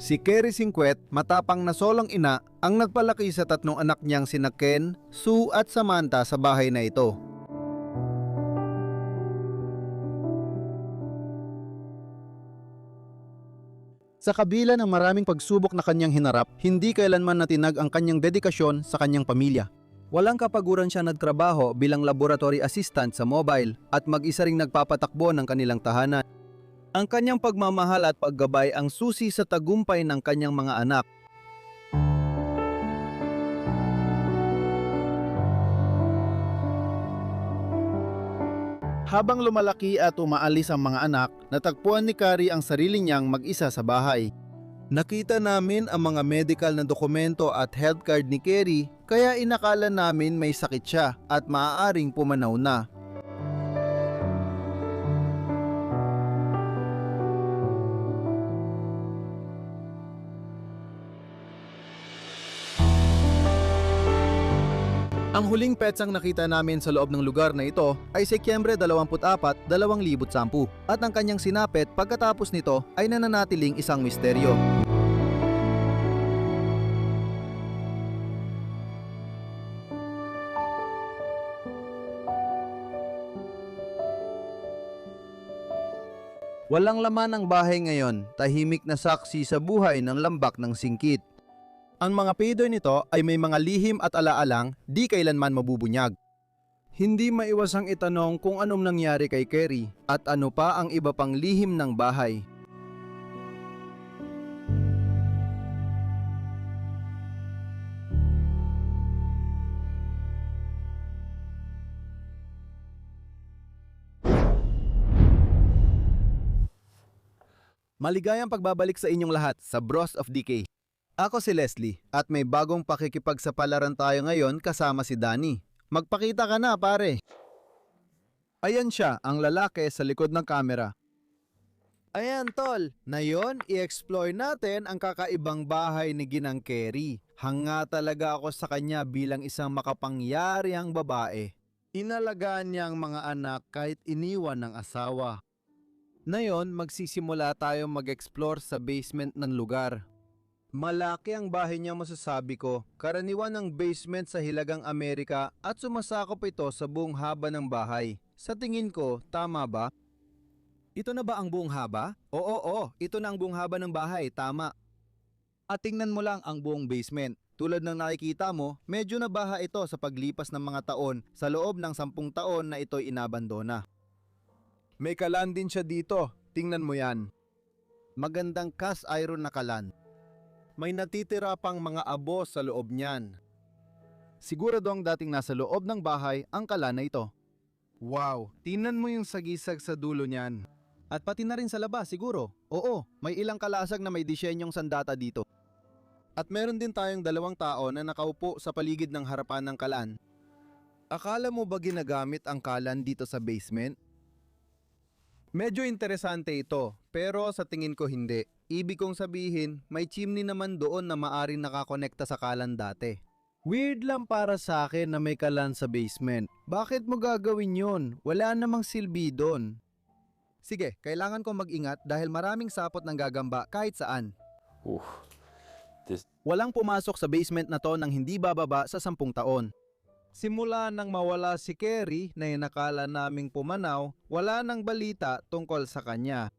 Si Kerry Singkwet, matapang na solong ina, ang nagpalaki sa tatlong anak niyang sina Ken, Sue at Samantha sa bahay na ito. Sa kabila ng maraming pagsubok na kanyang hinarap, hindi kailanman natinag ang kanyang dedikasyon sa kanyang pamilya. Walang kapaguran siya nagtrabaho bilang laboratory assistant sa mobile at mag-isa ring nagpapatakbo ng kanilang tahanan. Ang kanyang pagmamahal at paggabay ang susi sa tagumpay ng kanyang mga anak. Habang lumalaki at umaalis ang mga anak, natagpuan ni Carrie ang sarili niyang mag-isa sa bahay. Nakita namin ang mga medical na dokumento at health card ni Kerry, kaya inakala namin may sakit siya at maaaring pumanaw na. Ang huling petsang nakita namin sa loob ng lugar na ito ay Setyembre 24, 2010 at ang kanyang sinapit pagkatapos nito ay nananatiling isang misteryo. Walang laman ang bahay ngayon, tahimik na saksi sa buhay ng lambak ng singkit. Ang mga payday nito ay may mga lihim at alaalang di kailanman mabubunyag. Hindi maiwasang itanong kung anong nangyari kay Kerry at ano pa ang iba pang lihim ng bahay. Maligayang pagbabalik sa inyong lahat sa Bros of DK. Ako si Leslie at may bagong pakikipagsapalaran tayo ngayon kasama si Danny. Magpakita ka na, pare. Ayan siya, ang lalaki sa likod ng kamera. Ayan tol, na yon i-explore natin ang kakaibang bahay ni Ginang Kerry. Hanga talaga ako sa kanya bilang isang makapangyarihang babae. Inalagaan niya ang mga anak kahit iniwan ng asawa. Ngayon, magsisimula tayo mag-explore sa basement ng lugar. Malaki ang bahay niya, masasabi ko. Karaniwan ng basement sa Hilagang Amerika at sumasakop ito sa buong haba ng bahay. Sa tingin ko, tama ba? Ito na ba ang buong haba? Oo, ito na ang buong haba ng bahay, tama. At tingnan mo lang ang buong basement. Tulad ng nakikita mo, medyo nabaha ito sa paglipas ng mga taon sa loob ng 10 taon na ito'y inabandona. May kalan din siya dito, tingnan mo yan. Magandang cast iron na kalan. May natitira pang mga abo sa loob niyan. Sigurado ang dating nasa loob ng bahay ang kalan na ito. Wow, tingnan mo yung sagisag sa dulo niyan. At pati na rin sa labas siguro. Oo, may ilang kalasag na may disenyong sandata dito. At meron din tayong 2 tao na nakaupo sa paligid ng harapan ng kalan. Akala mo ba ginagamit ang kalan dito sa basement? Medyo interesante ito, pero sa tingin ko hindi. Ibig kong sabihin, may chimney naman doon na maaring nakakonekta sa kalan dati. Weird lang para sa akin na may kalan sa basement. Bakit mo gagawin yun? Wala namang silbi doon. Sige, kailangan kong mag-ingat dahil maraming sapot ng gagamba kahit saan. Walang pumasok sa basement na to nang hindi bababa sa 10 taon. Simula nang mawala si Kerry na inakala naming pumanaw, wala nang balita tungkol sa kanya.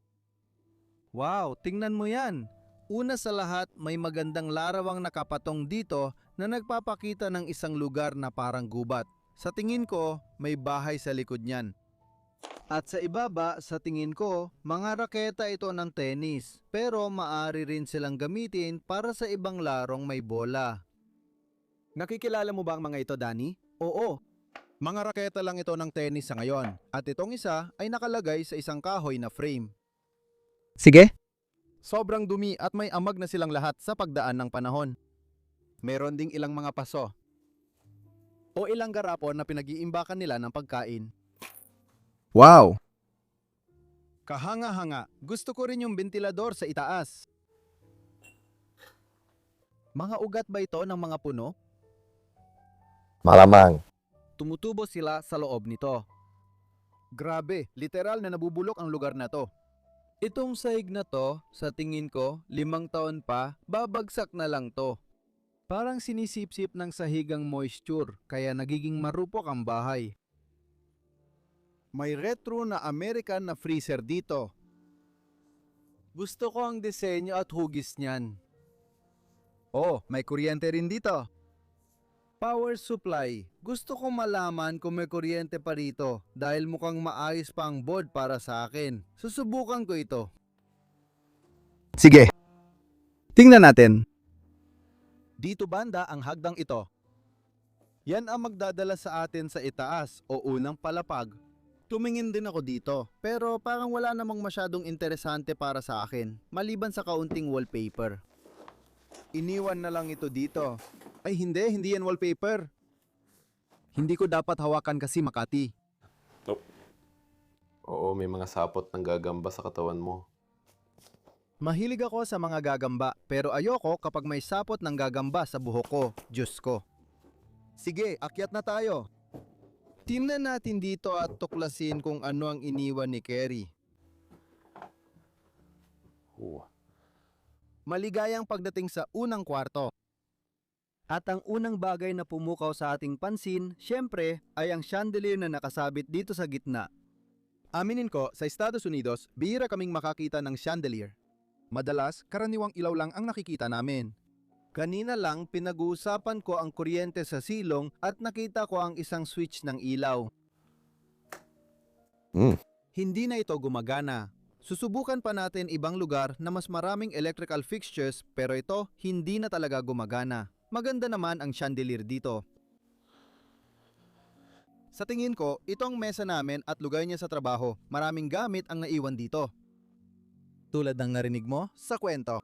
Wow, tingnan mo yan. Una sa lahat, may magandang larawang nakapatong dito na nagpapakita ng isang lugar na parang gubat. Sa tingin ko, may bahay sa likod niyan. At sa ibaba, sa tingin ko, mga raketa ito ng tennis. Pero maaari rin silang gamitin para sa ibang larong may bola. Nakikilala mo ba ang mga ito, Danny? Oo. Mga raketa lang ito ng tennis sa ngayon. At itong isa ay nakalagay sa isang kahoy na frame. Sige. Sobrang dumi at may amag na silang lahat sa pagdaan ng panahon. Meron ding ilang mga paso o ilang garapon na pinag-iimbakan nila ng pagkain. Wow! Kahanga-hanga. Gusto ko rin yung ventilador sa itaas. Mga ugat ba ito ng mga puno? Malamang. Tumutubo sila sa loob nito. Grabe, literal na nabubulok ang lugar na to. Itong sahig na to, sa tingin ko, 5 taon pa, babagsak na lang to. Parang sinisipsip ng sahigang moisture, kaya nagiging marupok ang bahay. May retro na American na freezer dito. Gusto ko ang disenyo at hugis niyan. Oh, may kuryente rin dito. Power supply. Gusto ko malaman kung may kuryente pa rito dahil mukhang maayos pa ang board para sa akin. Susubukan ko ito. Sige. Tingnan natin. Dito banda ang hagdang ito. Yan ang magdadala sa atin sa itaas o unang palapag. Tumingin din ako dito, pero parang wala namang masyadong interesante para sa akin, maliban sa kaunting wallpaper. Iniwan na lang ito dito. Ay hindi yan wallpaper. Hindi ko dapat hawakan kasi Makati. Oo, may mga sapot ng gagamba sa katawan mo. Mahilig ako sa mga gagamba, pero ayoko kapag may sapot ng gagamba sa buhok ko, Diyos ko. Sige, akyat na tayo. Tingnan natin dito at tuklasin kung ano ang iniwan ni Kerry. Maligayang pagdating sa unang kwarto. At ang unang bagay na pumukaw sa ating pansin, syempre, ay ang chandelier na nakasabit dito sa gitna. Aminin ko, sa Estados Unidos, bihira kaming makakita ng chandelier. Madalas, karaniwang ilaw lang ang nakikita namin. Kanina lang, pinag-uusapan ko ang kuryente sa silong at nakita ko ang isang switch ng ilaw. Hindi na ito gumagana. Susubukan pa natin ibang lugar na mas maraming electrical fixtures pero ito hindi na talaga gumagana. Maganda naman ang chandelier dito. Sa tingin ko, ito ang mesa namin at lugar niya sa trabaho. Maraming gamit ang naiwan dito. Tulad ng narinig mo sa kwento.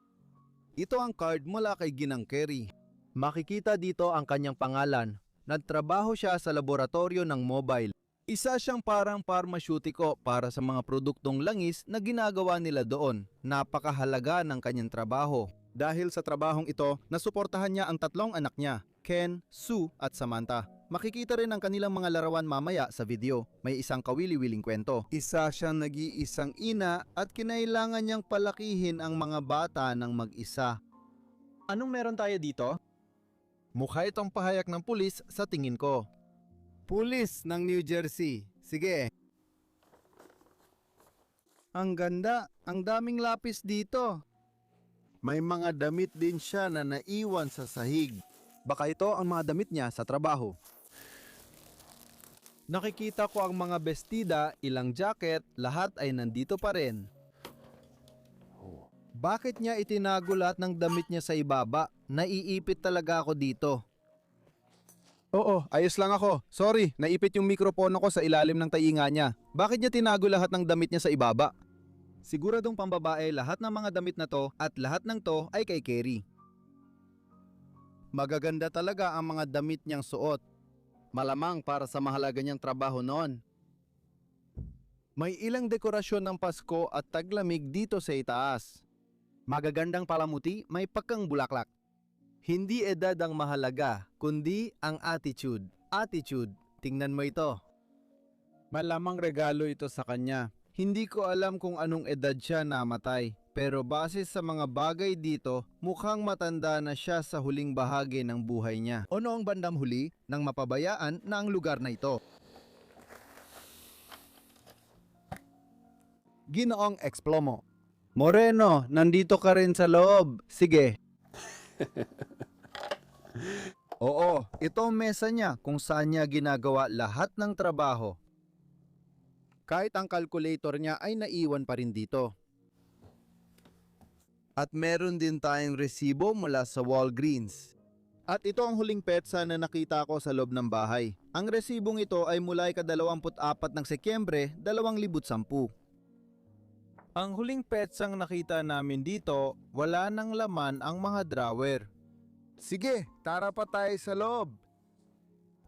Ito ang card mula kay Ginang Kerry. Makikita dito ang kanyang pangalan. Nagtrabaho siya sa laboratorio ng mobile. Isa siyang parang parmaceutico para sa mga produktong langis na ginagawa nila doon. Napakahalaga ng kanyang trabaho. Dahil sa trabahong ito, nasuportahan niya ang 3 anak niya, Ken, Sue at Samantha. Makikita rin ang kanilang mga larawan mamaya sa video. May isang kawili-wiling kwento. Isa siyang nag-iisang ina at kinailangan niyang palakihin ang mga bata ng mag-isa. Anong meron tayo dito? Mukha itong pahayak ng pulis sa tingin ko. Pulis ng New Jersey. Sige. Ang ganda. Ang daming lapis dito. May mga damit din siya na naiwan sa sahig. Baka ito ang mga damit niya sa trabaho. Nakikita ko ang mga bestida, ilang jacket, lahat ay nandito pa rin. Bakit niya itinago lahat ng damit niya sa ibaba? Naiipit talaga ako dito. Oo, ayos lang ako. Sorry, naipit yung mikropono ko sa ilalim ng tainga niya. Bakit niya tinago lahat ng damit niya sa ibaba? Siguradong pambabae lahat ng mga damit na to at lahat ng to ay kay Kerry. Magaganda talaga ang mga damit niyang suot. Malamang para sa mahalaga niyang trabaho noon. May ilang dekorasyon ng Pasko at taglamig dito sa itaas. Magagandang palamuti, may pagkang bulaklak. Hindi edad ang mahalaga, kundi ang attitude. Attitude, tingnan mo ito. Malamang regalo ito sa kanya. Hindi ko alam kung anong edad siya namatay, pero base sa mga bagay dito, mukhang matanda na siya sa huling bahagi ng buhay niya. O noong bandang huli, nang mapabayaan na ang lugar na ito. Ginoong Explomo. Moreno, nandito ka rin sa loob. Sige. Oo, ito ang mesa niya kung saan niya ginagawa lahat ng trabaho. Kahit ang calculator niya ay naiwan pa rin dito. At meron din tayong resibo mula sa Walgreens. At ito ang huling petsa na nakita ko sa loob ng bahay. Ang resibong ito ay mula ika-24 ng Setyembre, 2010. Ang huling petsang nakita namin dito, wala nang laman ang mga drawer. Sige, tara pa tayo sa loob.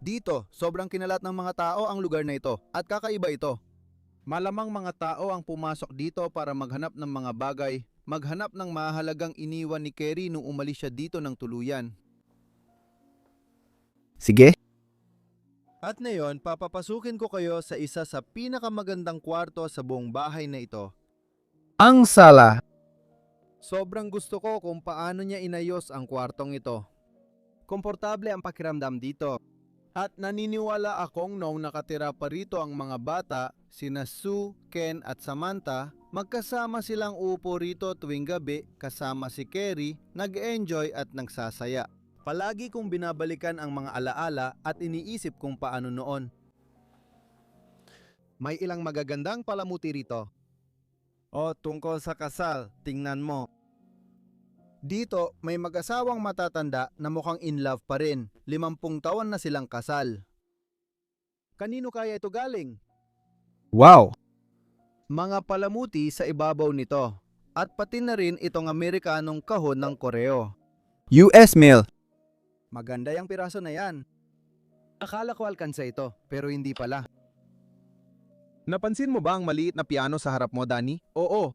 Dito, sobrang kinalat ng mga tao ang lugar na ito at kakaiba ito. Malamang mga tao ang pumasok dito para maghanap ng mga bagay, maghanap ng mahalagang iniwan ni Kerry nung umalis siya dito ng tuluyan. Sige. At ngayon, papapasukin ko kayo sa isa sa pinakamagandang kwarto sa buong bahay na ito. Ang sala. Sobrang gusto ko kung paano niya inayos ang kwartong ito. Komportable ang pakiramdam dito. At naniniwala akong noong nakatira pa rito ang mga bata, sina Sue, Ken at Samantha, magkasama silang uupo rito tuwing gabi kasama si Kerry, nag-enjoy at nagsasaya. Palagi kong binabalikan ang mga alaala at iniisip kung paano noon. May ilang magagandang palamuti rito. O tungkol sa kasal, tingnan mo. Dito, may mag-asawang matatanda na mukhang in love pa rin. 50 taon na silang kasal. Kanino kaya ito galing? Wow! Mga palamuti sa ibabaw nito. At pati na rin itong Amerikanong kahon ng koreo. US mail. Maganda yung piraso na yan. Akala ko alkansa ito, pero hindi pala. Napansin mo ba ang maliit na piano sa harap mo, Danny? Oo.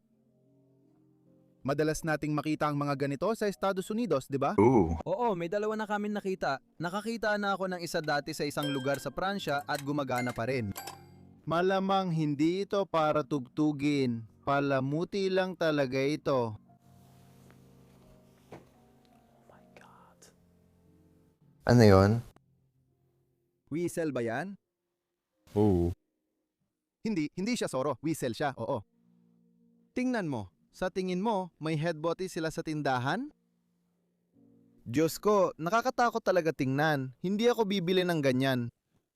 Madalas nating makita ang mga ganito sa Estados Unidos, di ba? Oo, may dalawa na kami nakita. Nakakita na ako ng isa dati sa isang lugar sa Pransya at gumagana pa rin. Malamang hindi ito para tugtugin. Palamuti lang talaga ito. Ano yon? Whistle ba yan? Oo. Hindi siya soro. Whistle siya, oo. Tingnan mo. Sa tingin mo, may headboty sila sa tindahan? Diyos ko, nakakatakot talaga tingnan. Hindi ako bibili ng ganyan.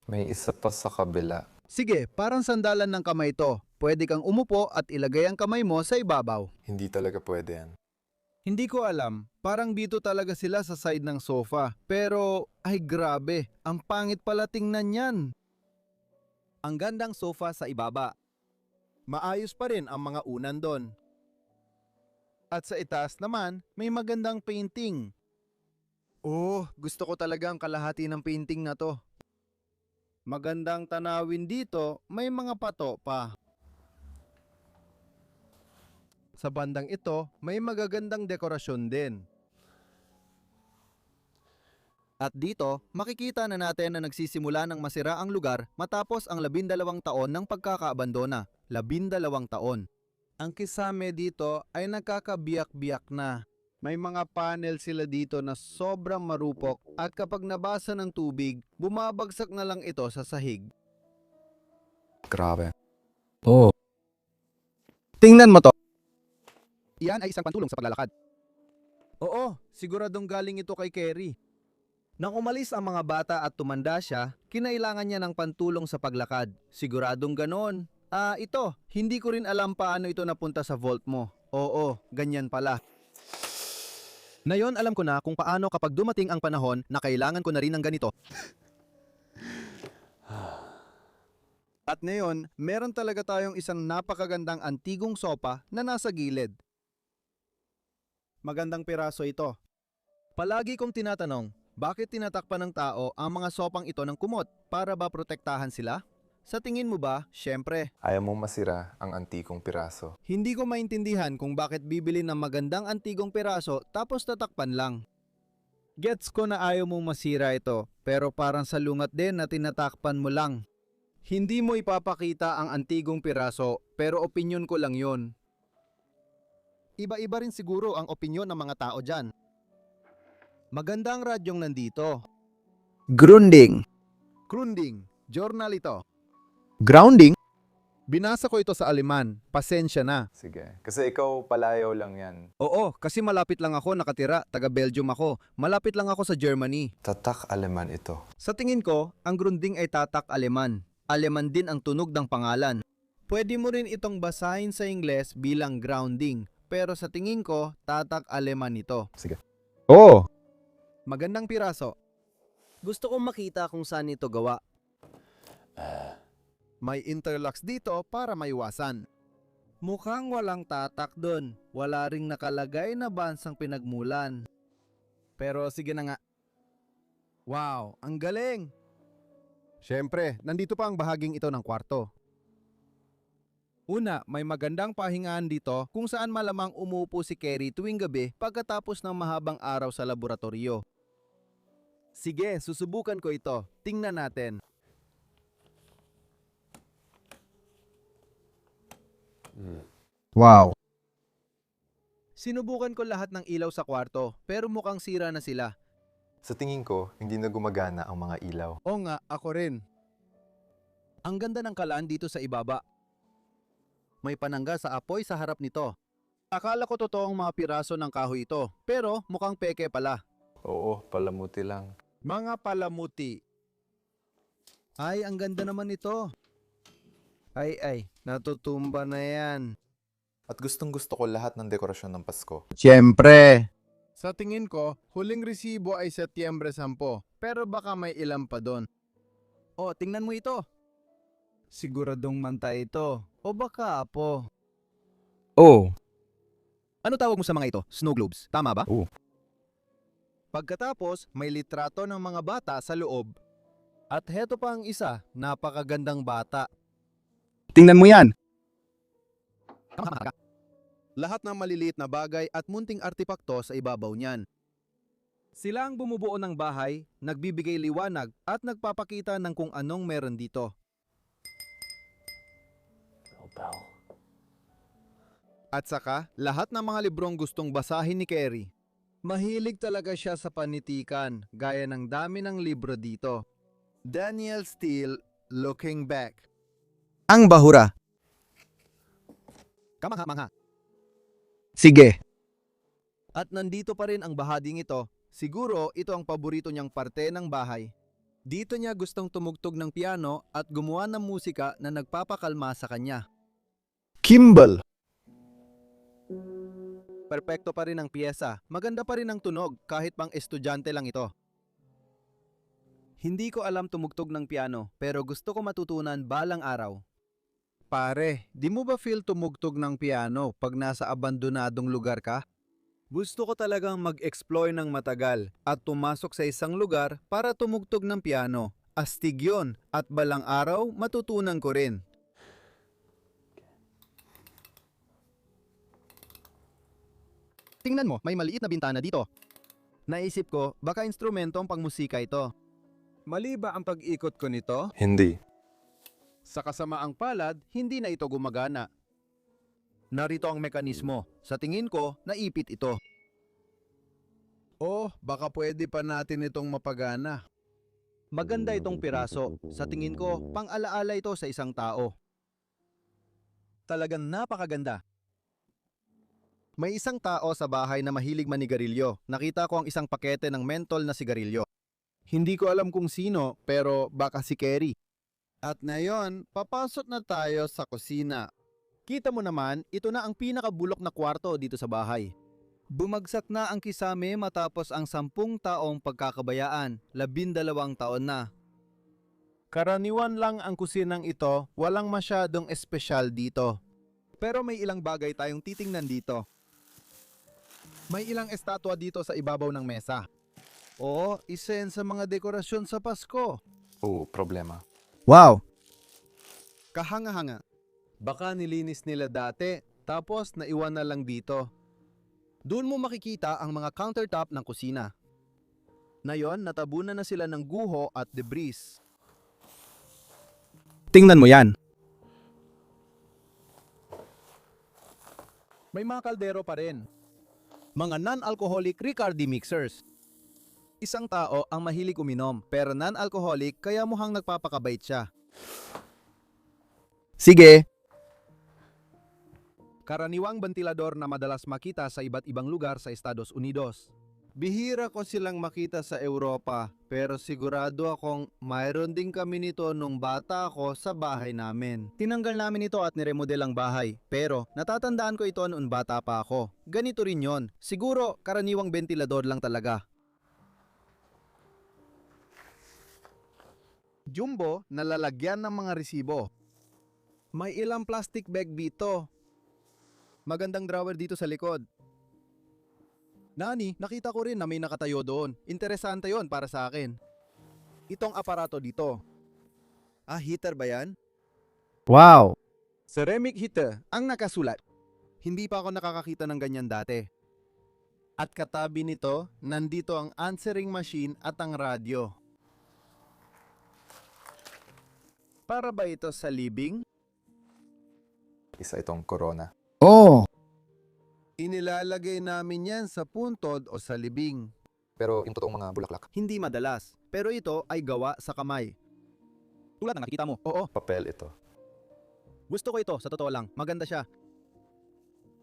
May isa pa sa kabila. Sige, parang sandalan ng kamay to. Pwede kang umupo at ilagay ang kamay mo sa ibabaw. Hindi talaga pwede yan. Hindi ko alam. Parang dito talaga sila sa side ng sofa. Pero, ay grabe. Ang pangit pala tingnan yan. Ang gandang sofa sa ibaba. Maayos pa rin ang mga unan doon. At sa itaas naman, may magandang painting. Oh, gusto ko talaga ang kalahati ng painting na to. Magandang tanawin dito, may mga pato pa. Sa bandang ito, may magagandang dekorasyon din. At dito, makikita na natin na nagsisimula ng masira ang lugar matapos ang 12 taon ng pagkakaabandona. 12 taon. Ang kisame dito ay nakakabiyak-biyak na. May mga panel sila dito na sobrang marupok at kapag nabasa ng tubig, bumabagsak na lang ito sa sahig. Grabe. Oh. Tingnan mo to. Iyan ay isang pantulong sa paglalakad. Oo, siguradong galing ito kay Kerry. Nang umalis ang mga bata at tumanda siya, kinailangan niya ng pantulong sa paglakad. Siguradong ganon. Ito, hindi ko rin alam paano ito napunta sa vault mo. Oo, ganyan pala. Ngayon alam ko na kung paano kapag dumating ang panahon na kailangan ko na rin ng ganito. At ngayon, meron talaga tayong isang napakagandang antigong sopa na nasa gilid. Magandang piraso ito. Palagi kong tinatanong, bakit tinatakpan ng tao ang mga sopang ito ng kumot? Para ba protektahan sila? Sa tingin mo ba, syempre, Ayaw mong masira ang antikong piraso. hindi ko maintindihan kung bakit bibili ng magandang antigong piraso tapos tatakpan lang. Gets ko na ayaw mong masira ito, pero parang salungat din na tinatakpan mo lang. Hindi mo ipapakita ang antigong piraso, pero opinyon ko lang yon. Iba-iba rin siguro ang opinyon ng mga tao dyan. Maganda ang radyong nandito. Grunding. Grunding. Journal ito. Grounding? Binasa ko ito sa Aleman. Pasensya na. Sige. Kasi ikaw palayaw lang yan. Oo, kasi malapit lang ako nakatira. Taga Belgium ako. Malapit lang ako sa Germany. Tatak Aleman ito. Sa tingin ko, ang Grunding ay tatak Aleman. Aleman din ang tunog ng pangalan. Pwede mo rin itong basahin sa Ingles bilang grounding. Pero sa tingin ko, tatak Aleman ito. Sige. Oo. Magandang piraso. Gusto kong makita kung saan ito gawa. May interlocks dito para maiwasan. Mukhang walang tatak doon. Wala ring nakalagay na bansang pinagmulan. Pero sige na nga. Wow, ang galing! Siyempre, nandito pa ang bahaging ito ng kwarto. Una, may magandang pahingaan dito kung saan malamang umuupo si Kerry tuwing gabi pagkatapos ng mahabang araw sa laboratorio. Sige, susubukan ko ito. Tingnan natin. Wow. Sinubukan ko lahat ng ilaw sa kwarto, pero mukhang sira na sila. Sa tingin ko, hindi na gumagana ang mga ilaw. Oo nga, ako rin. Ang ganda ng kalaan dito sa ibaba. May panangga sa apoy sa harap nito. Akala ko totoong mga piraso ng kahoy ito, pero mukhang peke pala. Oo, palamuti lang. Mga palamuti. Ay, ang ganda naman ito. Ay, natutumba na yan. At gustong-gusto ko lahat ng dekorasyon ng Pasko. Siyempre. Sa tingin ko, huling resibo ay Setyembre 10, pero baka may ilan pa doon. Oh, tingnan mo ito. Siguradong manta ito. O baka apo. Oh. Ano tawag mo sa mga ito? Snow globes, tama ba? Oo. Pagkatapos, may litrato ng mga bata sa loob. At heto pa ang isa, napakagandang bata. Tingnan mo yan! Lahat ng maliliit na bagay at munting artipakto sa ibabaw niyan. Sila ang bumubuo ng bahay, nagbibigay liwanag at nagpapakita ng kung anong meron dito. At saka, lahat ng mga librong gustong basahin ni Kerry. Mahilig talaga siya sa panitikan, gaya ng dami ng libro dito. Daniel Steele, Looking Back. Ang bahura. Kamangha-mangha. Sige. At nandito pa rin ang bahaging ito. Siguro ito ang paborito niyang parte ng bahay. Dito niya gustong tumugtog ng piano at gumawa ng musika na nagpapakalma sa kanya. Kimball. Perpekto pa rin ang piyesa. Maganda pa rin ang tunog kahit pang estudyante lang ito. Hindi ko alam tumugtog ng piano pero gusto ko matutunan balang araw. Pare, di mo ba feel tumugtog ng piano pag nasa abandonadong lugar ka? Gusto ko talagang mag-explore ng matagal at tumasok sa isang lugar para tumugtog ng piano. Astig yun at balang araw matutunan ko rin. Tingnan mo, may maliit na bintana dito. Naisip ko, baka instrumentong pangmusika ito. Mali ba ang pag-ikot ko nito? Hindi. Sa kasamaang palad, hindi na ito gumagana. Narito ang mekanismo. Sa tingin ko, naipit ito. Oh, baka pwede pa natin itong mapagana. Maganda itong piraso. Sa tingin ko, pang-alaala ito sa isang tao. Talagang napakaganda. May isang tao sa bahay na mahilig manigarilyo. Nakita ko ang isang pakete ng mentol na sigarilyo. Hindi ko alam kung sino, pero baka si Kerry. At ngayon, papasok na tayo sa kusina. Kita mo naman, ito na ang pinakabulok na kwarto dito sa bahay. Bumagsak na ang kisame matapos ang 10 taong pagkakabayaan, 12 taon na. Karaniwan lang ang kusinang ito, walang masyadong espesyal dito. Pero may ilang bagay tayong titingnan dito. May ilang estatwa dito sa ibabaw ng mesa. Oo, isa yan sa mga dekorasyon sa Pasko. Oo, problema. Wow! Kahanga-hanga. Baka nilinis nila dati, tapos naiwan na lang dito. Doon mo makikita ang mga countertop ng kusina. Ngayon, natabunan na sila ng guho at debris. Tingnan mo yan. May mga kaldero pa rin. Mga non-alcoholic Ricardi mixers. Isang tao ang mahilig uminom pero non-alcoholic kaya mukhang nagpapakabait siya. Sige! Karaniwang ventilador na madalas makita sa iba't ibang lugar sa Estados Unidos. Bihira ko silang makita sa Europa pero sigurado akong mayroon din kami nito nung bata ako sa bahay namin. Tinanggal namin ito at niremodel ang bahay pero natatandaan ko ito noon bata pa ako. Ganito rin yon. Siguro karaniwang ventilador lang talaga. Jumbo na lalagyan ng mga resibo. May ilang plastic bag dito. Magandang drawer dito sa likod. Nani, nakita ko rin na may nakatayo doon. Interesante yon para sa akin. Itong aparato dito. Ah, heater ba yan? Wow! Ceramic heater ang nakasulat. Hindi pa ako nakakakita ng ganyan dati. At katabi nito, nandito ang answering machine at ang radyo. Para ba ito sa living? Isa itong corona. Oh! Inilalagay namin yan sa puntod o sa libing. Pero yung totoong mga bulaklak, Hindi madalas, pero ito ay gawa sa kamay. Tulad ng nakikita mo. Oo, papel ito. gusto ko ito, sa totoo lang. Maganda siya.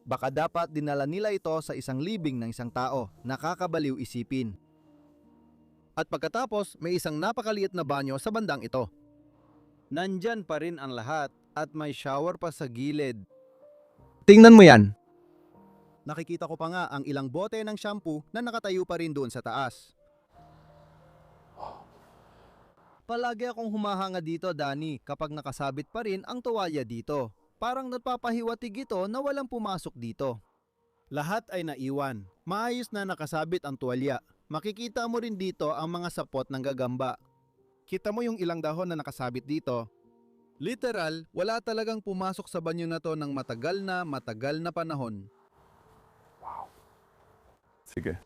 Baka dapat dinala nila ito sa isang libing ng isang tao. Nakakabaliw isipin. At pagkatapos, may isang napakaliit na banyo sa bandang ito. Nandyan pa rin ang lahat at may shower pa sa gilid. Tingnan mo yan. Nakikita ko pa nga ang ilang bote ng shampoo na nakatayo pa rin doon sa taas. Palagi akong humahanga dito, Danny, kapag nakasabit pa rin ang tuwalya dito. Parang nagpapahiwatig ito na walang pumasok dito. Lahat ay naiwan. Maayos na nakasabit ang tuwalya. Makikita mo rin dito ang mga sapot ng gagamba. Kita mo yung ilang dahon na nakasabit dito. Literal, wala talagang pumasok sa banyo na to ng matagal na panahon. Sige.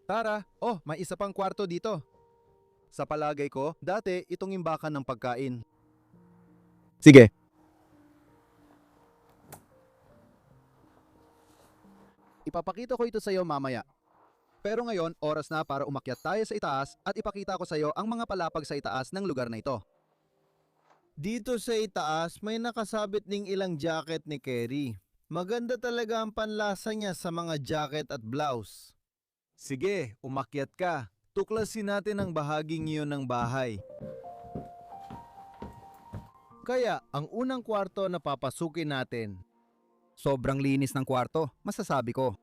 Tara, may isa pang kwarto dito. Sa palagay ko, dati itong imbakan ng pagkain. Sige. Ipapakita ko ito sa iyo mamaya. Pero ngayon, oras na para umakyat tayo sa itaas at ipakita ko sa iyo ang mga palapag sa itaas ng lugar na ito. Dito sa itaas, may nakasabit ding ilang jacket ni Kerry. Maganda talaga ang panlasa niya sa mga jacket at blouse. Sige, umakyat ka. Tuklasin natin ang bahaging iyon ng bahay. Kaya, ang unang kwarto na papasukin natin. Sobrang linis ng kwarto, masasabi ko.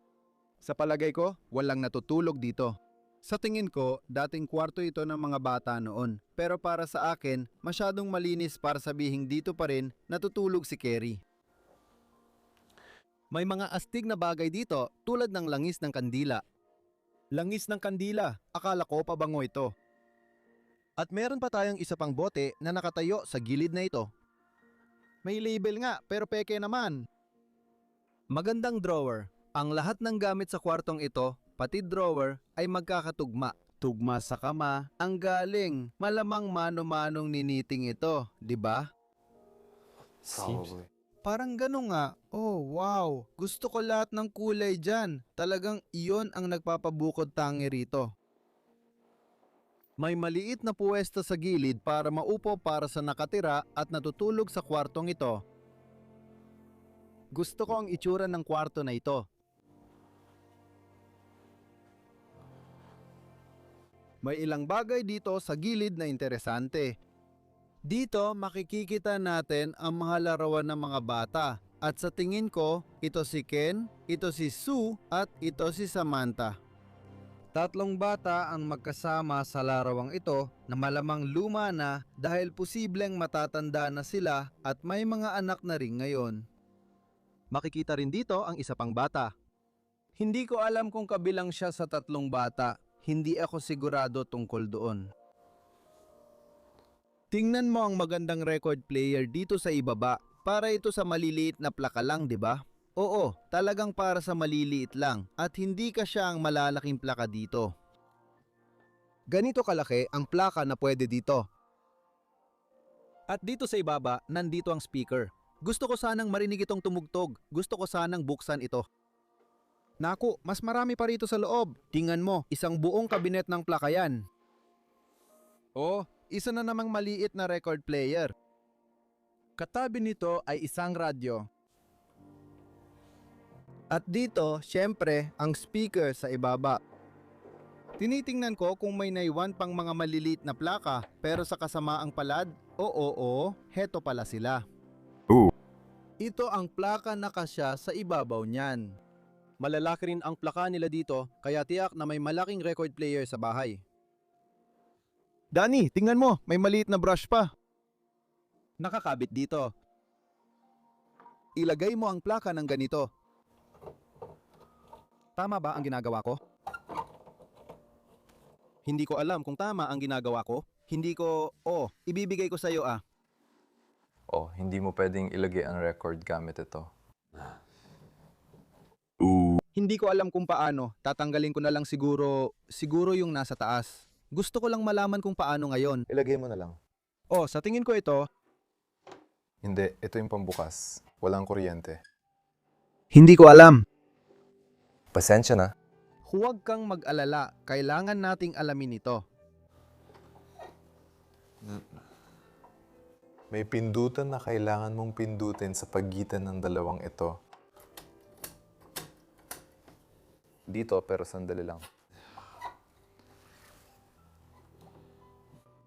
Sa palagay ko, walang natutulog dito. Sa tingin ko, dating kwarto ito ng mga bata noon. Pero para sa akin, masyadong malinis para sabihing dito pa rin natutulog si Kerry. May mga astig na bagay dito tulad ng langis ng kandila. Langis ng kandila, akala ko pabango ito. At meron pa tayong isa pang bote na nakatayo sa gilid na ito. May label nga pero peke naman. Magandang drawer. Ang lahat ng gamit sa kwartong ito, pati drawer, ay magkakatugma. Tugma sa kama, ang galing. Malamang mano-manong niniting ito, di ba? Probably. Parang ganun nga. Oh, wow. Gusto ko lahat ng kulay dyan. Talagang iyon ang nagpapabukod tangi rito. May maliit na puwesto sa gilid para maupo para sa nakatira at natutulog sa kwartong ito. Gusto ko ang itsura ng kwarto na ito. May ilang bagay dito sa gilid na interesante. Dito makikikita natin ang mga larawan ng mga bata. At sa tingin ko, ito si Ken, ito si Sue, at ito si Samantha. Tatlong bata ang magkasama sa larawang ito na malamang luma na dahil posibleng matatanda na sila at may mga anak na rin ngayon. Makikita rin dito ang isa pang bata. Hindi ko alam kung kabilang siya sa tatlong bata. Hindi ako sigurado tungkol doon. Tingnan mo ang magandang record player dito sa ibaba. Para ito sa maliliit na plaka lang, di ba? Oo, talagang para sa maliliit lang at hindi ka siya ang malalaking plaka dito. Ganito kalaki ang plaka na pwede dito. At dito sa ibaba, nandito ang speaker. Gusto ko sanang marinig itong tumugtog. Gusto ko sanang buksan ito. Naku, mas marami pa rito sa loob. Tingnan mo, isang buong kabinet ng plaka yan. Oh, isa na namang maliit na record player. Katabi nito ay isang radyo. At dito, syempre, ang speaker sa ibaba. Tinitingnan ko kung may naiwan pang mga maliliit na plaka, pero sa kasamaang palad, heto pala sila. Ito ang plaka na kasya sa ibabaw niyan. Malalaki rin ang plaka nila dito, kaya tiyak na may malaking record player sa bahay. Danny, tingnan mo, may maliit na brush pa. Nakakabit dito. Ilagay mo ang plaka ng ganito. Tama ba ang ginagawa ko? Hindi ko alam kung tama ang ginagawa ko. Hindi ko, ibibigay ko sa iyo ah. Hindi mo pwedeng ilagay ang record gamit ito. Hindi ko alam kung paano. Tatanggalin ko na lang siguro yung nasa taas. Gusto ko lang malaman kung paano ngayon. Ilagay mo na lang. Sa tingin ko ito, Hindi, ito yung pambukas. Walang kuryente. Hindi ko alam. Pasensya na. Huwag kang mag-alala. Kailangan nating alamin ito. May pindutan na kailangan mong pindutin sa pagitan ng dalawang ito. Dito, pero sandali lang.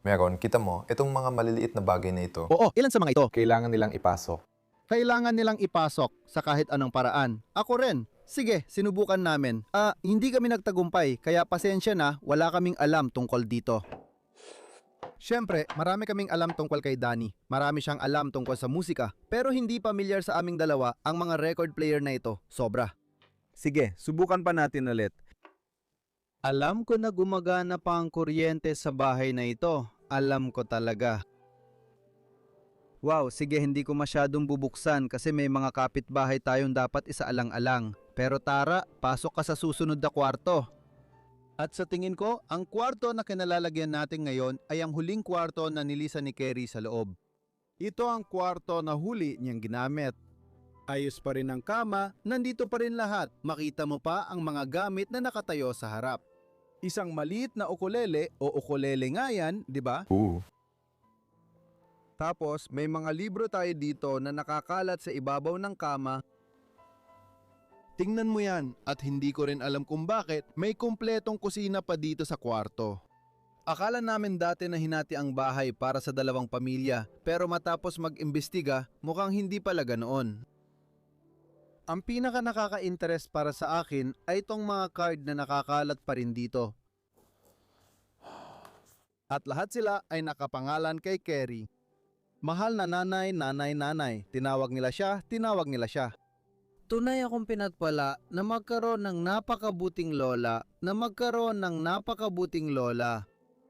Meron, kita mo, itong mga maliliit na bagay na ito, Oo, ilan sa mga ito? kailangan nilang ipasok. Kailangan nilang ipasok sa kahit anong paraan. Ako rin. Sige, sinubukan namin. Hindi kami nagtagumpay, kaya pasensya na, wala kaming alam tungkol dito. Siyempre, marami kaming alam tungkol kay Danny. Marami siyang alam tungkol sa musika, pero hindi pamilyar sa aming dalawa ang mga record player na ito. Sobra. Sige, subukan pa natin ulit. Alam ko na gumagana pa ang kuryente sa bahay na ito. Alam ko talaga. Wow, sige, hindi ko masyadong bubuksan kasi may mga kapitbahay tayong dapat isaalang-alang. Pero Tara, pasok ka sa susunod na kwarto. At sa tingin ko, ang kwarto na kinalalagyan natin ngayon ay ang huling kwarto na nilisan ni Kerry sa loob. Ito ang kwarto na huli niyang ginamit. Ayos pa rin ang kama, nandito pa rin lahat. Makita mo pa ang mga gamit na nakatayo sa harap. Isang maliit na ukulele o ukulele nga yan, di ba? Tapos may mga libro tayo dito na nakakalat sa ibabaw ng kama. Tingnan mo yan at hindi ko rin alam kung bakit may kumpletong kusina pa dito sa kwarto. Akala namin dati na hinati ang bahay para sa dalawang pamilya pero matapos mag-imbestiga mukhang hindi pala ganoon. Ang pinaka nakaka-interest para sa akin ay itong mga card na nakakalat pa rin dito. At lahat sila ay nakapangalan kay Kerry. Mahal na nanay, nanay, nanay. Tinawag nila siya, tinawag nila siya. Tunay akong pinagpala na magkaroon ng napakabuting lola,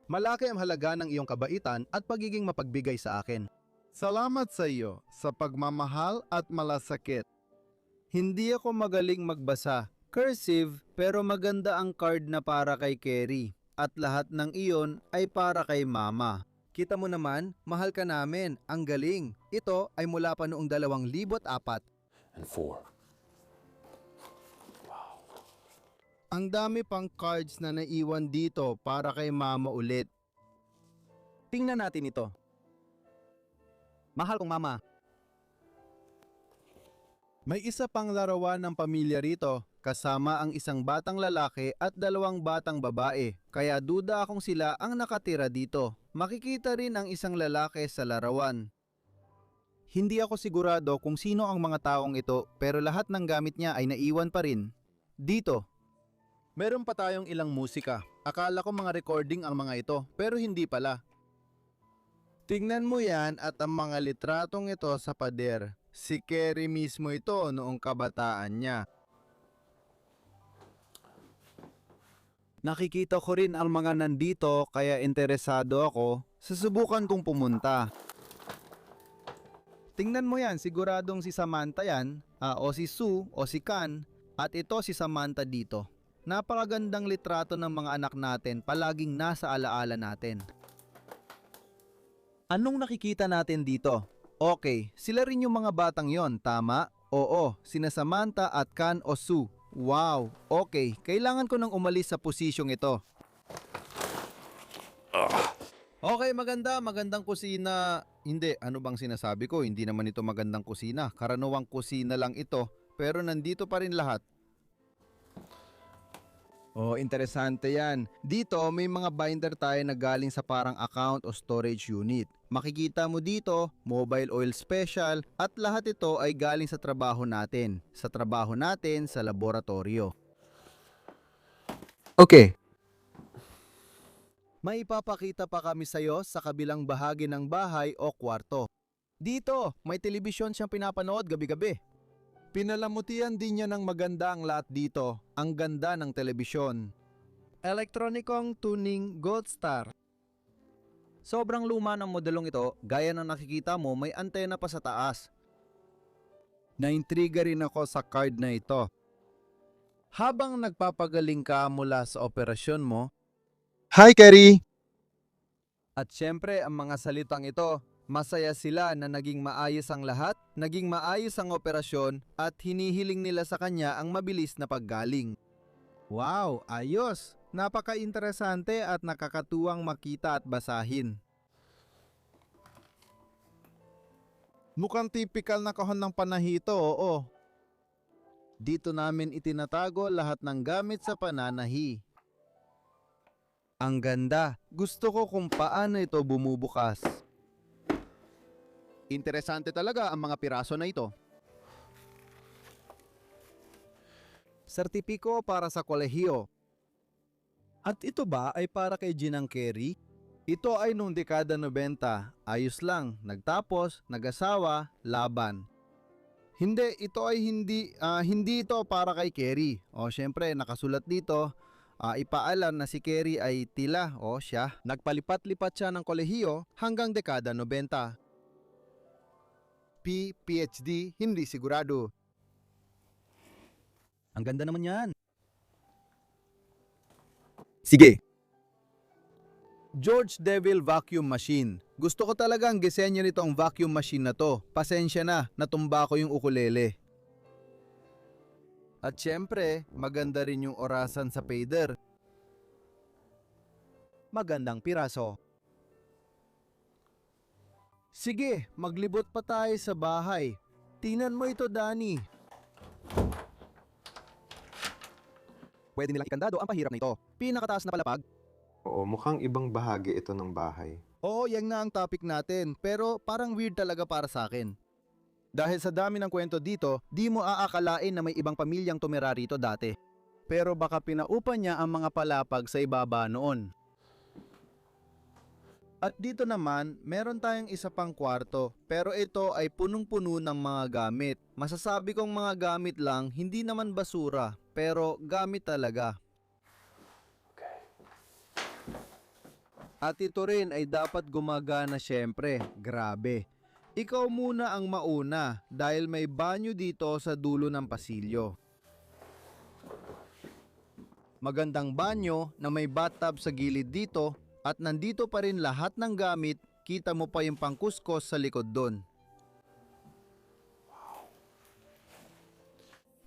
Malaki ang halaga ng iyong kabaitan at pagiging mapagbigay sa akin. Salamat sa iyo sa pagmamahal at malasakit. Hindi ako magaling magbasa. Cursive, pero maganda ang card na para kay Kerry. At lahat ng iyon ay para kay Mama. Kita mo naman, mahal ka namin. Ang galing. Ito ay mula pa noong 2004. And 4. Ang dami pang cards na naiwan dito para kay Mama ulit. Tingnan natin ito. Mahal kong Mama. May isa pang larawan ng pamilya rito, kasama ang isang batang lalaki at dalawang batang babae, kaya duda akong sila ang nakatira dito. Makikita rin ang isang lalaki sa larawan. Hindi ako sigurado kung sino ang mga taong ito, pero lahat ng gamit niya ay naiwan pa rin. Dito. Meron pa tayong ilang musika. Akala ko mga recording ang mga ito, pero hindi pala. Tingnan mo yan at ang mga litratong ito sa pader. Si Kerry mismo ito noong kabataan niya. Nakikita ko rin ang mga nandito kaya interesado ako. Susubukan kong pumunta. Tingnan mo yan, siguradong si Samantha yan, o si Sue o si Kan, at ito si Samantha dito. Napakagandang litrato ng mga anak natin, palaging nasa alaala natin. Anong nakikita natin dito? Okay, sila rin yung mga batang yon, tama? Oo, sina Samantha at Kan o Sue. Wow, okay, kailangan ko nang umalis sa posisyong ito. Okay, magandang kusina. Hindi, ano bang sinasabi ko? Hindi naman ito magandang kusina. Karaniwang kusina lang ito, pero nandito pa rin lahat. Oh, interesante yan. Dito, may mga binder tayo na galing sa parang account o storage unit. Makikita mo dito, mobile oil special, at lahat ito ay galing sa trabaho natin. Sa trabaho natin sa laboratorio. Okay. May ipapakita pa kami sa'yo sa kabilang bahagi ng bahay o kwarto. Dito, may telebisyon siyang pinapanood gabi-gabi. Pinalamutian din niya ng maganda ang lahat dito. Ang ganda ng telebisyon. Elektronikong tuning Gold Star. Sobrang luma ng modelong ito, gaya ng nakikita mo may antena pa sa taas. Naintriga rin ako sa card na ito. Habang nagpapagaling ka mula sa operasyon mo, Hi, Kerry! at syempre ang mga salitang ito, Masaya sila na naging maayos ang lahat, naging maayos ang operasyon at hinihiling nila sa kanya ang mabilis na paggaling. Wow, ayos! Napaka-interesante at nakakatuwang makita at basahin. Mukhang typical na kahon ng panahito, oo. Dito namin itinatago lahat ng gamit sa pananahi. Ang ganda. Gusto ko kung paano ito bumubukas. Interesante talaga ang mga piraso na ito. Sertipiko para sa kolehiyo. At ito ba ay para kay Ginang Kerry? Ito ay noong dekada 90. Ayos lang. Nagtapos, nag-asawa, laban. Hindi, ito ay hindi ito para kay Kerry. O syempre, nakasulat dito, ipaalam na si Kerry ay tila o siya. Nagpalipat-lipat siya ng kolehiyo hanggang dekada 90. PhD, hindi sigurado. Ang ganda naman yan. Sige. George Devil Vacuum Machine. Gusto ko talaga ang disenyo nito ang vacuum machine na to. Pasensya na, natumba ko yung ukulele. At syempre, maganda rin yung orasan sa fader. Magandang piraso. Sige, maglibot pa tayo sa bahay. Tingnan mo ito, Danny. Pwede nilang ikandado ang pahirap na ito. Pinakataas na palapag. Oo, mukhang ibang bahagi ito ng bahay. Oo, yan na ang topic natin. Pero parang weird talaga para sa akin. Dahil sa dami ng kwento dito, di mo aakalain na may ibang pamilyang tumira rito dati. Pero baka pinaupa niya ang mga palapag sa ibaba noon. At dito naman, meron tayong isa pang kwarto. Pero ito ay punong-puno ng mga gamit. Masasabi kong mga gamit lang, hindi naman basura. Pero gamit talaga. At ito rin ay dapat gumagana syempre. Grabe. Ikaw muna ang mauna dahil may banyo dito sa dulo ng pasilyo. Magandang banyo na may bathtub sa gilid dito at nandito pa rin lahat ng gamit, kita mo pa yung pangkuskos sa likod doon.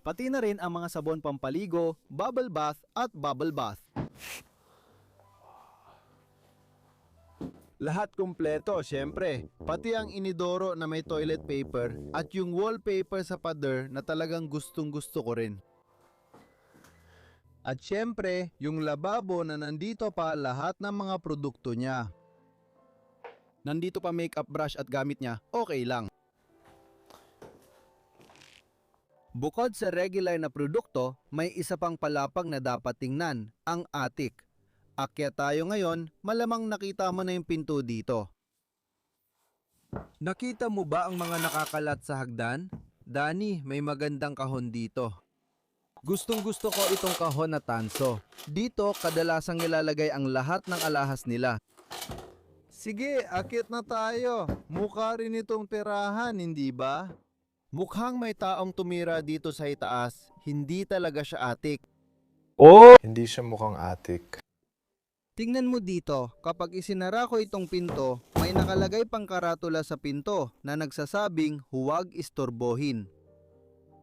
Pati na rin ang mga sabon pampaligo, bubble bath at bubble bath. Lahat kumpleto, syempre. Pati ang inidoro na may toilet paper at yung wallpaper sa pader na talagang gustong-gusto ko rin. At syempre, yung lababo na nandito pa lahat ng mga produkto niya. Nandito pa makeup brush at gamit niya, okay lang. Bukod sa regular na produkto, may isa pang palapag na dapat tingnan, ang attic. Akyat tayo ngayon, malamang nakita mo na yung pinto dito. Nakita mo ba ang mga nakakalat sa hagdan? Danny, may magandang kahon dito. Gustong-gusto ko itong kahon na tanso. Dito, kadalasang nilalagay ang lahat ng alahas nila. Sige, akyat na tayo. Mukha rin itong tirahan, hindi ba? Mukhang may taong tumira dito sa itaas. Hindi talaga siya attic. Hindi siya mukhang attic. Tingnan mo dito, kapag isinara ko itong pinto, may nakalagay pang karatula sa pinto na nagsasabing huwag istorbohin.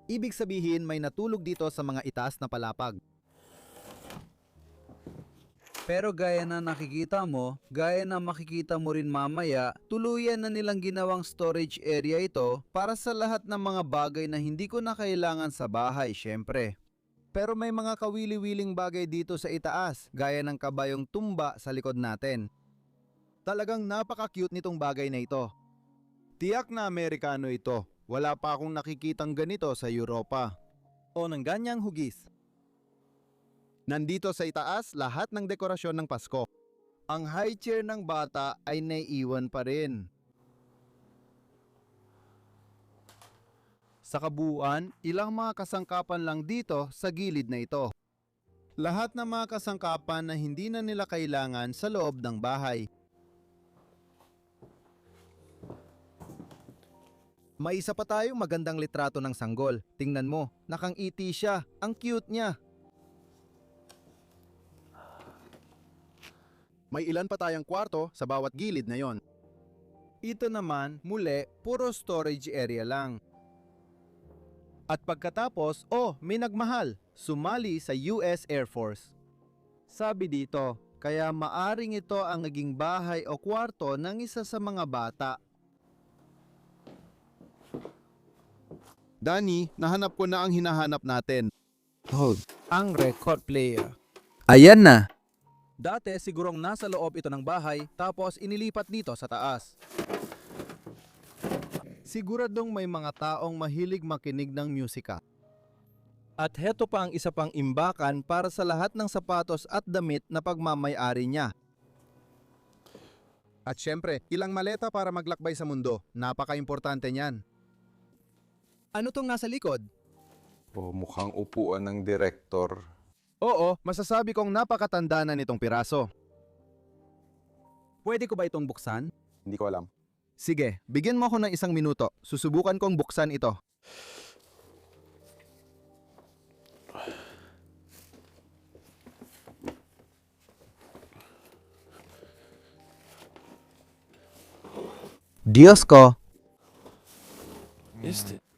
Ibig sabihin may natulog dito sa mga itaas na palapag. Pero gaya na nakikita mo, gaya na makikita mo rin mamaya, tuluyan na nilang ginawang storage area ito para sa lahat ng mga bagay na hindi ko na kailangan sa bahay, syempre. Pero may mga kawili-wiling bagay dito sa itaas, gaya ng kabayong tumba sa likod natin. Talagang napaka-cute nitong bagay na ito. Tiyak na Amerikano ito. Wala pa akong nakikitang ganito sa Europa. O ng ganyang hugis. Nandito sa itaas lahat ng dekorasyon ng Pasko. Ang high chair ng bata ay naiiwan pa rin. Sa kabuuan, ilang mga kasangkapan lang dito sa gilid na ito. Lahat ng mga kasangkapan na hindi na nila kailangan sa loob ng bahay. May isa pa tayong magandang litrato ng sanggol. Tingnan mo, nakangiti siya. Ang cute niya. May ilan pa tayong kwarto sa bawat gilid na yon. Ito naman, muli, puro storage area lang. At pagkatapos, may nagmahal, sumali sa US Air Force. Sabi dito, kaya maaring ito ang naging bahay o kwarto ng isa sa mga bata. Danny, nahanap ko na ang hinahanap natin. Ang record player. Ayan na. Dati sigurong nasa loob ito ng bahay tapos inilipat dito sa taas. Siguradong may mga taong mahilig makinig ng musika. At heto pa ang isa pang imbakan para sa lahat ng sapatos at damit na pagmamay-ari niya. At syempre, ilang maleta para maglakbay sa mundo. Napaka-importante niyan. Ano tong nasa likod? Mukhang upuan ng direktor. Oo, masasabi kong napakatanda na nitong piraso. Pwede ko ba itong buksan? Hindi ko alam. Sige, bigyan mo ako ng 1 minuto. Susubukan kong buksan ito. Diyos ko!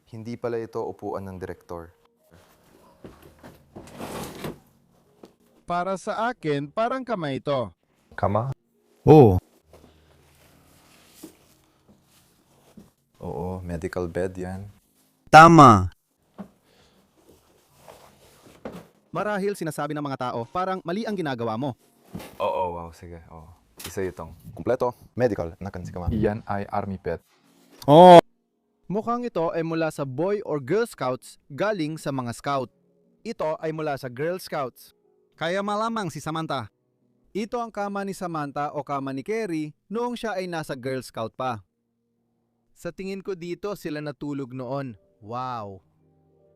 Hindi pala ito upuan ng direktor. Para sa akin, parang kamay ito. Kama? Oo. Oo, medical bed yan. Tama. Marahil sinasabi ng mga tao, parang mali ang ginagawa mo. Oo, wow, sige. Oo. Isa itong kumpleto. Medical, nakan si Kama. Iyan ay army pet. Oh. Mukhang ito ay mula sa Boy or Girl Scouts galing sa mga scout. Ito ay mula sa Girl Scouts. Kaya malamang si Samantha. Ito ang kama ni Samantha o kama ni Kerry noong siya ay nasa Girl Scout pa. Sa tingin ko dito sila natulog noon. Wow!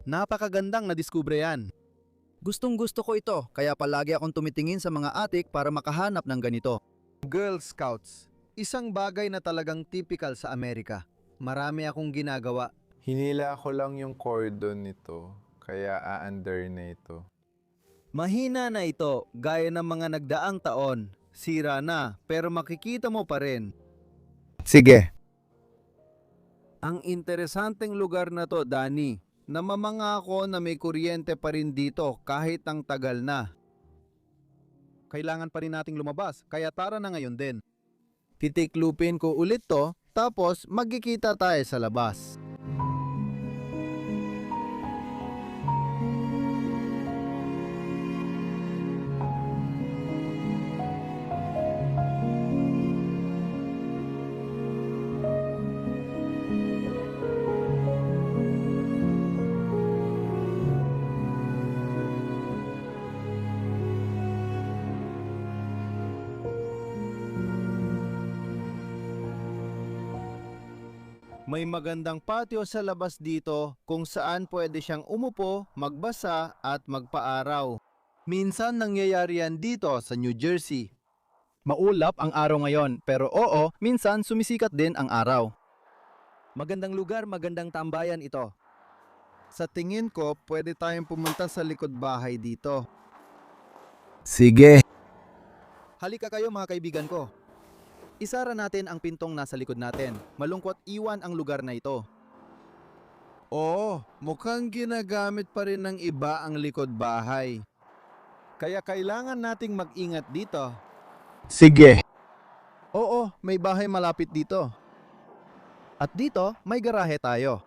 Napakagandang nadiskubre yan. Gustong gusto ko ito, kaya palagi akong tumitingin sa mga atik para makahanap ng ganito. Girl Scouts. Isang bagay na talagang typical sa Amerika. Marami akong ginagawa. Hinila ko lang yung cordon nito, kaya aandar na ito. Mahina na ito, gaya ng mga nagdaang taon. Sira na, pero makikita mo pa rin. Sige. Ang interesanteng lugar na to, Danny. Namamanga ako na may kuryente pa rin dito kahit ang tagal na. Kailangan pa rin nating lumabas, kaya tara na ngayon din. Titiklupin ko ulit to, tapos magkikita tayo sa labas. May magandang patio sa labas dito kung saan pwede siyang umupo, magbasa at magpaaraw. Minsan nangyayari yan dito sa New Jersey. Maulap ang araw ngayon pero oo, minsan sumisikat din ang araw. Magandang lugar, magandang tambayan ito. Sa tingin ko, pwede tayong pumunta sa likod bahay dito. Sige. Halika kayo mga kaibigan ko. Isara natin ang pintong nasa likod natin. Malungkot iwan ang lugar na ito. Oo, mukhang ginagamit pa rin ng iba ang likod bahay. Kaya kailangan nating mag-ingat dito. Sige. Oo, may bahay malapit dito. At dito, may garahe tayo.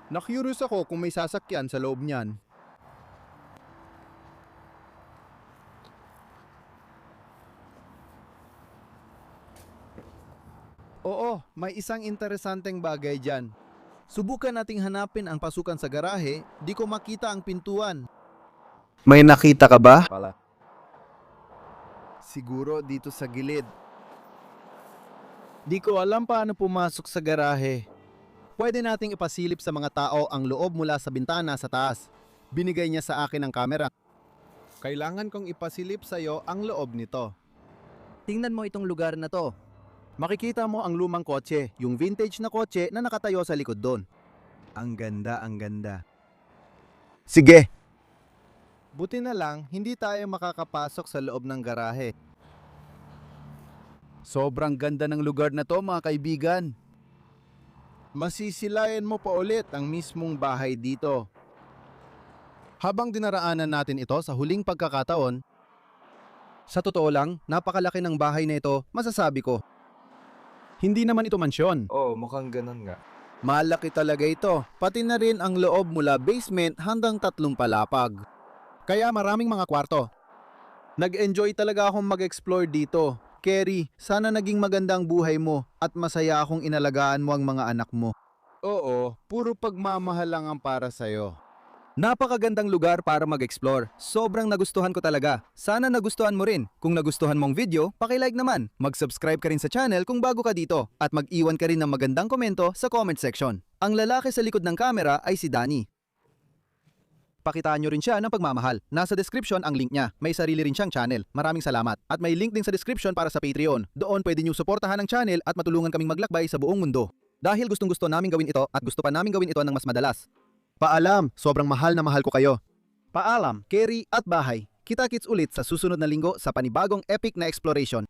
Na-curious ako kung may sasakyan sa loob niyan. Oo, may isang interesanteng bagay dyan. Subukan nating hanapin ang pasukan sa garahe, di ko makita ang pintuan. May nakita ka ba? Pala. Siguro dito sa gilid. Di ko alam paano pumasok sa garahe. Pwede nating ipasilip sa mga tao ang loob mula sa bintana sa taas. Binigay niya sa akin ang kamera. Kailangan kong ipasilip sa'yo ang loob nito. Tingnan mo itong lugar na to. Makikita mo ang lumang kotse, yung vintage na kotse na nakatayo sa likod doon. Ang ganda, ang ganda. Sige! Buti na lang, hindi tayo makakapasok sa loob ng garahe. Sobrang ganda ng lugar na to mga kaibigan. Masisilayan mo pa ulit ang mismong bahay dito. Habang dinaraanan natin ito sa huling pagkakataon, sa totoo lang, napakalaki ng bahay na ito, masasabi ko. Hindi naman ito mansyon. Oh, mukhang ganun nga. Malaki talaga ito, pati na rin ang loob mula basement hanggang 3 palapag. Kaya maraming mga kwarto. Nag-enjoy talaga akong mag-explore dito. Kerry, sana naging magandang buhay mo at masaya akong inalagaan mo ang mga anak mo. Oo, puro pagmamahal lang ang para sa'yo. Napakagandang lugar para mag-explore. Sobrang nagustuhan ko talaga. Sana nagustuhan mo rin. Kung nagustuhan mong video, paki-like naman. Mag-subscribe ka rin sa channel kung bago ka dito. At mag-iwan ka rin ng magandang komento sa comment section. Ang lalaki sa likod ng camera ay si Danny. Pakitaan nyo rin siya ng pagmamahal. Nasa description ang link niya. May sarili rin siyang channel. Maraming salamat. At may link din sa description para sa Patreon. Doon pwede nyo suportahan ang channel at matulungan kaming maglakbay sa buong mundo. Dahil gustong-gusto namin gawin ito at gusto pa namin gawin ito ng mas madalas. Paalam, sobrang mahal na mahal ko kayo. Paalam, Kerry at bahay. Kita-kits ulit sa susunod na linggo sa panibagong epic na exploration.